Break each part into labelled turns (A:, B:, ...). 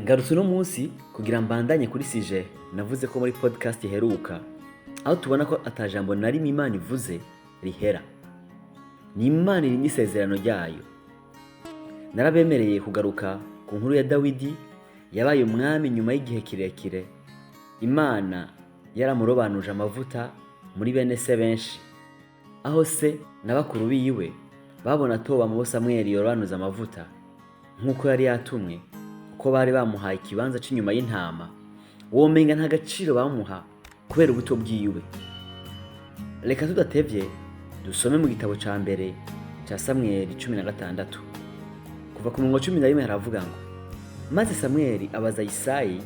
A: Ngarutse uno munsi kugira mbandanye kuri sije navuze ko muri podcast iheruka, aho tubona ko atajambo na rimwe Imana ivuze rihera. Ni Imana iri n'isezerano ryayo. Narabemereye kugaruka ku nkuru ya Dawidi yabaye umwami nyuma y'igihe kirekire. Imana yaramurobanuje amavuta muri bene se benshi, aho se n'abakuru biwe babona toba mu Samweli yorobanuza amavuta nk'uko yari yatumwe, ko bari bamuhaye ikibanza cy'inyuma y'intama. Womenga nta gaciro bamuha kubera ubuto bwiwe. Reka tudatevye dusome mu gitabo ca mbere ca Samweli 16 kuva ku murongo 11 haravuga ngo, maze Samweli abaza Isayi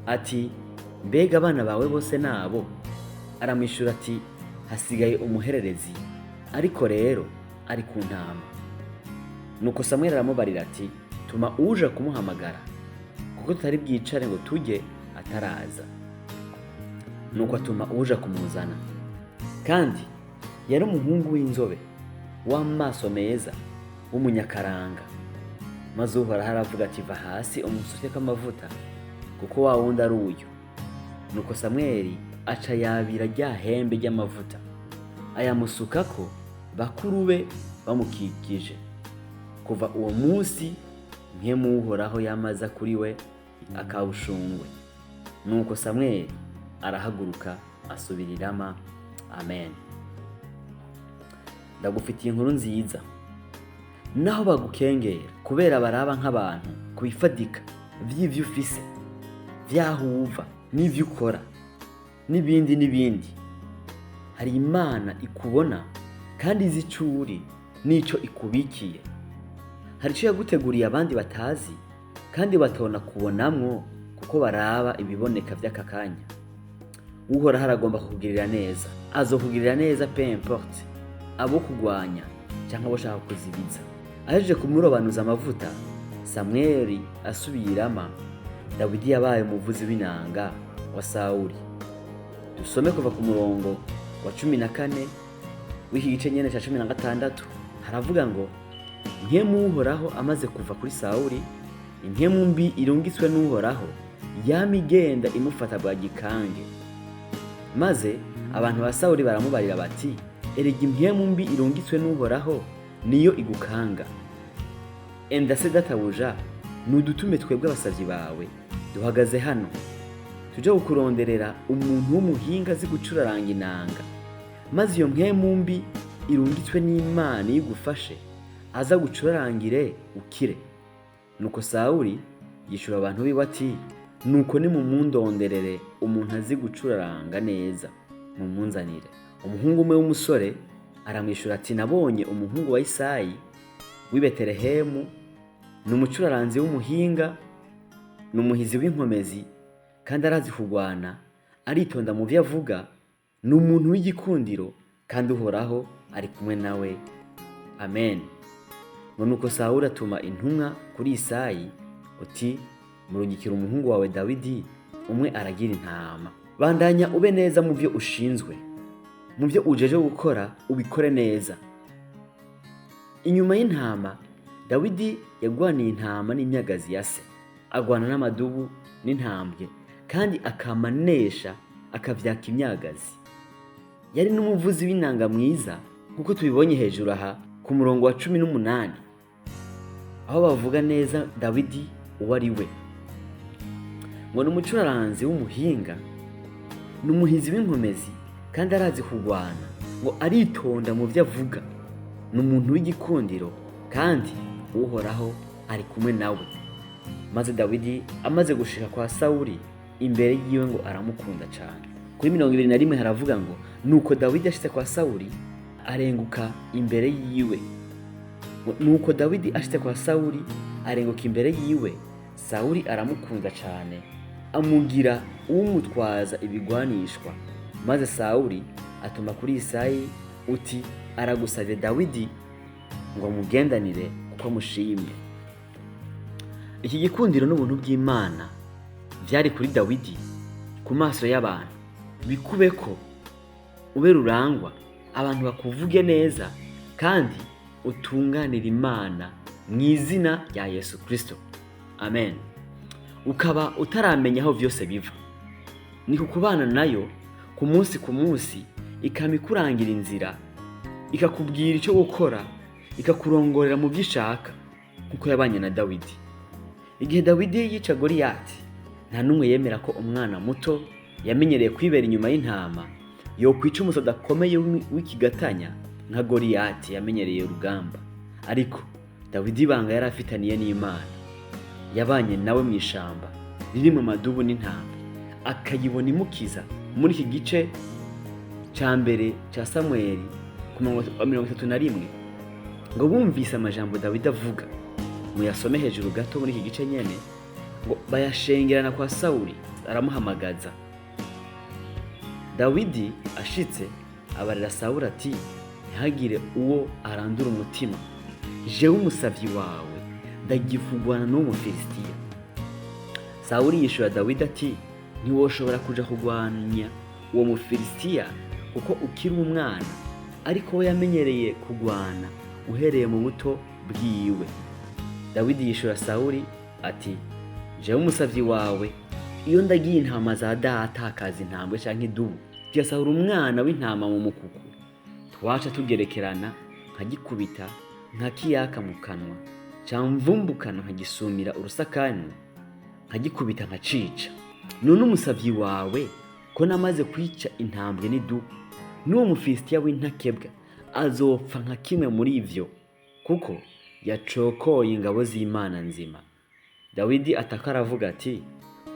A: ati, mbega abana bawe bose nabo? Aramwishura ati, hasigaye umuhererezi, ariko rero ari ku ntama. Nuko Samweli aramubarira ati, tuma uje kumuhamagara, kuko tutari bwicare ngo tujye ataraza. Nuko atuma uje kumuzana, kandi yari umuhungu w'inzobe w'amaso meza w'umunyakaranga. Maze Uhoraho aravuga ati, va hasi umusuke amavuta, kuko wa wundi ari uyu. Nuko Samweli aca yabira rya hembe ry'amavuta, ayamusukako bakuru be bamukikije. Kuva uwo munsi mpwemu Uhoraho yamaza kuri we akawushungwe. Nuko Samweli arahaguruka asubira i Rama. Amen. Ndagufitiye inkuru nziza. Naho bagukengera kubera baraba nk'abantu kubifadika vy'ivyo ufise, vyahuva n'ivyo ukora n'ibindi, hari Imana ikubona kandi izi ico uri n'ico ikubikiye. Hari ico yaguteguriye abandi batazi kandi batona kubonamwo, kuko baraba ibiboneka vy'aka kanya. Uhoraho aragomba kukugirira neza, azokugirira neza peu importe abo kugwanya canke abo shaka kuzibiza. Ahejeje kumurobanuza amavuta, Samweli asubiye i Rama, Dawidi yabaye umuvuzi w'inanga wa Sawuli. Dusome kuva ku murongo wa 14 w'iki gice nyene ca 16 haravuga ngo, mpwemu Uhoraho amaze kuva kuri Sawuli, impwemu mbi irungitswe n'Uhoraho yama igenda imufata bwa gikange. Maze abantu ba Sawuli baramubarira bati, erega impwemu mbi irungitswe n'Uhoraho niyo igukanga. Enda se databuja, nudutume twebwe abasavyi bawe duhagaze hano, tuje kukuronderera umuntu w'umuhinga azi gucuraranga inanga, maze iyo mpwemu mbi irungitswe n'Imana igufashe aza gucurarangire ukire. Nuko Sawuli yishura abantu biwe ati, nuko nimumundonderere umuntu azi gucuraranga neza, mumunzanire. Umuhungu umwe w'umusore aramwishura ati, nabonye umuhungu wa Isayi w'i Betelehemu, n'umucuraranzi w'umuhinga, n'umuhizi w'inkomezi, kandi arazi kugwana, aritonda mu vyo avuga, n'umuntu w'igikundiro, kandi Uhoraho ari kumwe nawe. Amen. Nuko Sawuli atuma intumwa kuri Isayi uti, murungikira umuhungu wawe Dawidi, umwe aragira intama. Bandanya ube neza mu vyo ushinzwe, mu vyo ujeje gukora ubikore neza. Inyuma y'intama, Dawidi yagwaniye intama n'imyagazi ya se, agwana n'amadubu n'intambwe, kandi akamanesha akavyaka imyagazi. Yari n'umuvuzi w'inanga mwiza, kuko tubibonye hejuru aha ku murongo wa 18, aho bavuga neza Dawidi uwo ari we. Ngo n'umucuraranzi w'umuhinga, n'umuhizi w'inkomezi, kandi arazi kugwana, ngo aritonda mu vyo avuga, n'umuntu w'igikundiro, kandi Uhoraho ari kumwe nawe. Maze Dawidi amaze gushika kwa Sawuli imbere yiwe, ngo aramukunda cyane. Kuri 21 haravuga ngo, nuko Dawidi ashitse kwa Sawuli arenguka imbere yiwe. Nuko Dawidi ashitse kwa Sawuli arenguka imbere yiwe, Sawuli aramukunda cyane, amugira umutwaza ibigwanishwa. Maze Sawuli atuma kuri Isayi uti, aragusavye Dawidi ngo mugendanire kuko amushimye. Iki gikundiro n'ubuntu bw'Imana vyari kuri Dawidi ku maso y'abantu. Bikube ko ube rurangwa, abantu bakuvuge neza, kandi utunganira Imana mw'izina rya Yesu Kristo. Amen. ukaba utaramenya aho vyose biva. Ni kukubana nayo ku munsi ikama ikurangira inzira, ikakubwira icyo gukora, ikakurongorera mu byo ishaka, kuko yabanye na Dawidi. Igihe Dawidi yica Goliyati, nta numwe yemera ko umwana muto yamenyereye kwibera inyuma y'intama yokwica umusoda akomeye w'ikigatanya nka Goliyati yamenyereye urugamba. Ariko Dawidi ibanga yari afitaniye n'Imana, yabanye nawe mu ishamba riri mu madubu n'intama, akayibona imukiza. Muri iki gice cya mbere cya Samweli ku 31 ngo bumvise amajambo Dawidi avuga, muyasome hejuru gato muri iki gice nyene, ngo bayashengerana kwa Sawuli, aramuhamagaza. Dawidi ashitse abarira Sawuli ati, ntihagire uwo arandura umutima, jewe umusavyi wawe ndagivugwana n'uwo Mufilisitiya. Sawuli yishura Dawidi ati, ntiwoshobora kuja kurwanya uwo Mufilisitiya kuko ukiri umwana, ariko we yamenyereye kugwana uhereye mu buto bwiwe. Dawidi yishura Sawuli ati, jewe umusavyi wawe iyo ndagiye intama za data akaza intambwe canke idubu, tugasahura umwana w'intama mu mukuku, twaca tugerekerana nkagikubita nkakiyaka mu kanwa, camvumbukana nkagisumira urusakani, nkagikubita nkacica. None umusavyi wawe ko namaze kwica intambwe n'idubu, n'uwo Mufilisitiya w'intakebwa azopfa nka kimwe muri ivyo, kuko yacokoye ingabo z'Imana nzima. Dawidi ataka aravuga ati,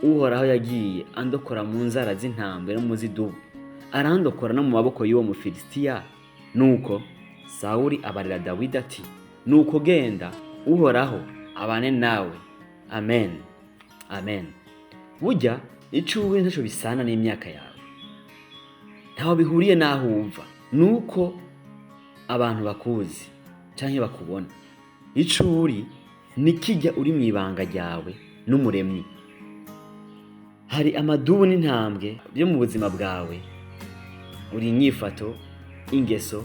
A: Uhoraho yagiye andokora mu nzara z'intambwe no mu z'idubu, arandokora no mu maboko y'uwo Mufilisitiya. Nuko Sawuli abarira Dawidi ati, nuko genda, Uhoraho abane nawe. Amen. Amen. Burya icuwe ntaco bisana n'imyaka yawe, ntaho bihuriye naho wumva, nuko abantu bakuzi canke bakubona. Icuri nikijya uri mwibanga ryawe n'Umuremyi. Hari amadubu n'intambwe byo mu buzima bwawe, uri inyifato, ingeso,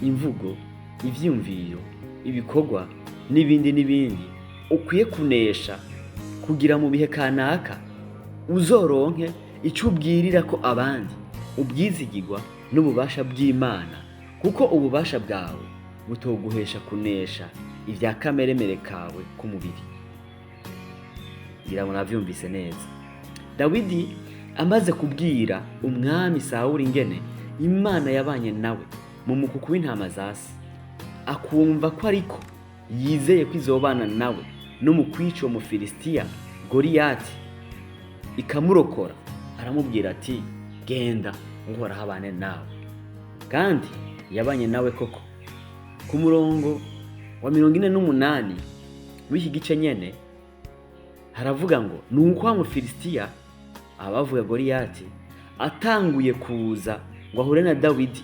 A: imvugo, ivyumviro, ibikorwa n'ibindi ukwiye kunesha kugira mu bihe kanaka uzoronke icyo ubwirira ko abandi, ubwizigirwa n'ububasha bw'Imana, kuko ububasha bwawe butoguhesha kunesha ibya kameremere kawe k'umubiri. Ngira ngo navyumvise neza. Dawidi amaze kubwira umwami Sawuli ingene Imana yabanye nawe mu mukuku w'intama zasi, akumva ko ariko yizeye ko izobana nawe no mu kwica uwo Mufilisitiya Goliyati ikamurokora, aramubwira ati, genda, Uhoraho abane nawe. Kandi yabanye nawe koko. Ku murongo wa 48 w'iki gice nyene haravuga ngo, nuko wa Mufilisitiya abavuga Goliyati atanguye kuza ngo ahure na Dawidi.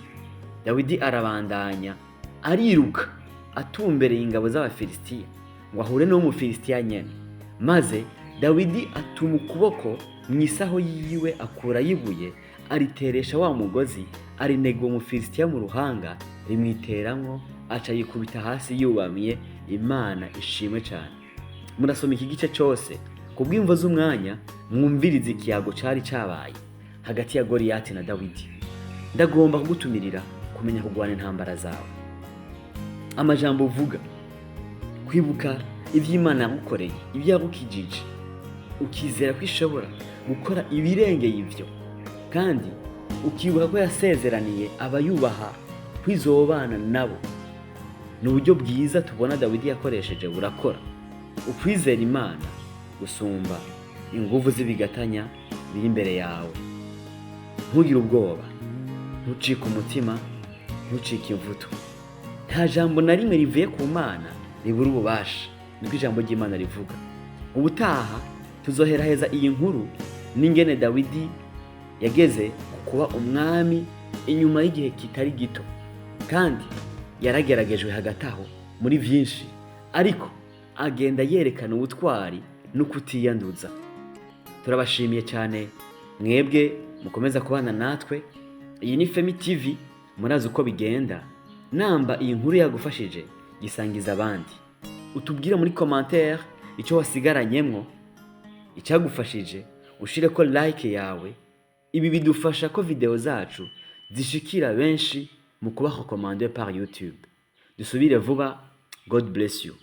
A: Dawidi arabandanya ariruka atumbereye ingabo z'Abafilisitiya ngo ahure n'uwo Mufilisitiya nyene. Maze Dawidi atuma ukuboko mwisaho yiwe, akura yibuye, ariteresha wa mugozi, arinega uwo Mufilisitiya mu ruhanga, rimwiteramwo, aca yikubita hasi yubamye. Imana ishimwe cyane. Murasoma iki gice cyose kubw'imvo z'umwanya, mwumvirize ikiyago cari cabaye hagati ya Goliyati na Dawidi. Ndagomba kugutumirira kumenya kugwana intambara zawe. Amajambo uvuga, kwibuka ivy'Imana yagukoreye, ibyo yagukijije, ukizera ko ishobora gukora ibirengeye ivyo, kandi ukibuka ko yasezeraniye abayubaha kwizobana nabo. Ni uburyo bwiza tubona Dawidi yakoresheje burakora. Ukwizera Imana gusumba inguvu z'ibigatanya biri imbere yawe. Ntugire ubwoba, ntucike umutima, ntucike imvuto. Nta jambo na rimwe rivuye ku Mana ribura ububasha, niko ijambo ry'Imana rivuga. Ubutaha tuzoheraheza iyi nkuru n'ingene Dawidi yageze kuba umwami inyuma y'igihe kitari gito, kandi yarageragejwe hagati aho muri vyinshi, ariko agenda yerekana ubutwari no kutiyanduza. Turabashimiye cyane mwebwe mukomeza kubana natwe. Iyi ni Femi TV, murazi uko bigenda. Namba iyi nkuru yagufashije, gisangiza abandi. Utubwire muri commentaire icyo wasigaranyemwo, icyagufashije ushireko like yawe. Ibi bidufasha ko video zacu zishikira benshi mu kuba recommandé par YouTube. Dusubire vuba. God bless you.